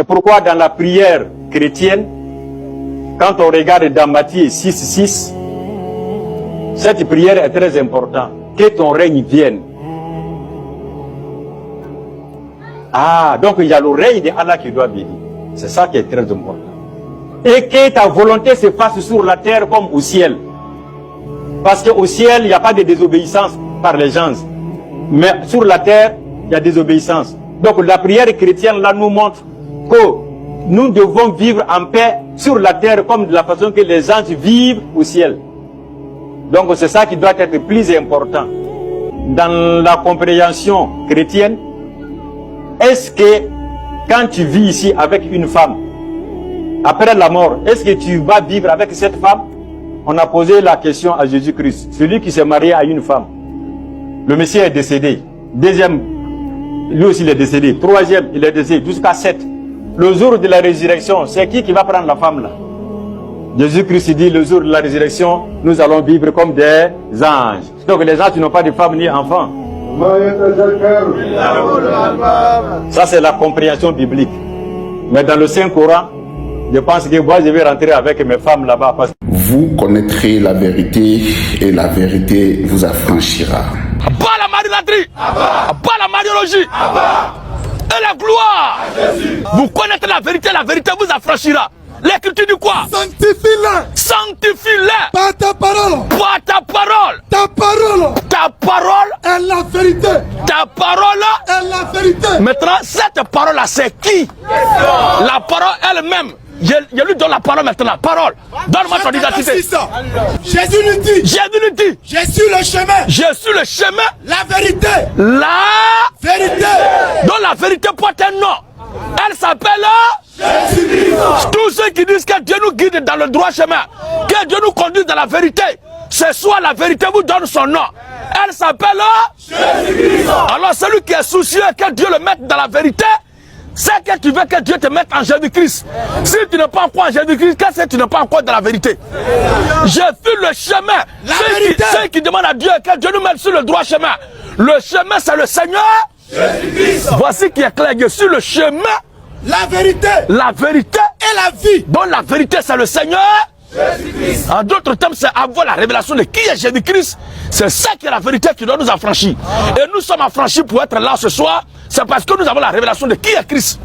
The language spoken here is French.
pourquoi dans la prière chrétienne, quand on regarde dans Matthieu 6,6, cette prière est très importante. Que ton règne vienne. Ah, donc il y a le règne d'Allah qui doit venir. C'est ça qui est très important. Et que ta volonté se fasse sur la terre comme au ciel. Parce qu'au ciel, il n'y a pas de désobéissance par les gens. Mais sur la terre, il y a désobéissance. Donc la prière chrétienne là nous montre que nous devons vivre en paix sur la terre comme de la façon que les anges vivent au ciel. Donc c'est ça qui doit être plus important. Dans la compréhension chrétienne, est-ce que quand tu vis ici avec une femme, après la mort, est-ce que tu vas vivre avec cette femme? On a posé la question à Jésus-Christ, celui qui s'est marié à une femme. Le Messie est décédé. Deuxième, lui aussi il est décédé. Troisième, il est décédé jusqu'à 7. Le jour de la résurrection, c'est qui va prendre la femme là? Jésus-Christ dit, le jour de la résurrection, nous allons vivre comme des anges. Donc les anges n'ont pas de femmes ni enfants. Ça c'est la compréhension biblique. Mais dans le Saint-Coran, je pense que moi je vais rentrer avec mes femmes là-bas. Vous connaîtrez la vérité et la vérité vous affranchira. Pas la mariolâtrie, pas la mariologie, et la gloire. Vous connaîtrez la vérité vous affranchira. L'écriture dit quoi? Sanctifie-les. Sanctifie-les. Par ta parole. Par ta parole. Ta parole. Ta parole est la vérité. Ta parole est la vérité. Maintenant, cette parole-là, c'est qui? La parole elle-même. Je lui donne la parole maintenant. Parole. Donne-moi ton identité. Jésus lui dit. Jésus lui dit. Je suis le chemin. Je suis le chemin. La vérité. La vérité. Donc la vérité porte un nom. Elle s'appelle Jésus-Christ. Tous ceux qui disent que Dieu nous guide dans le droit chemin, que Dieu nous conduise dans la vérité, ce soit la vérité vous donne son nom. Elle s'appelle Jésus-Christ. Alors celui qui est soucieux que Dieu le mette dans la vérité, c'est que tu veux que Dieu te mette en Jésus-Christ. Si tu n'es pas encore en Jésus-Christ, qu'est-ce que tu n'es pas encore dans la vérité? Je suis le chemin. Ceux qui demandent à Dieu que Dieu nous mette sur le droit chemin. Le chemin, c'est le Seigneur Jésus-Christ. Voici qui est clair. Je suis le chemin, la vérité et la vie. Donc la vérité, c'est le Seigneur Jésus-Christ. En d'autres termes, c'est avoir la révélation de qui est Jésus-Christ. C'est ça qui est la vérité qui doit nous affranchir. Et nous sommes affranchis pour être là ce soir. C'est parce que nous avons la révélation de qui est Christ.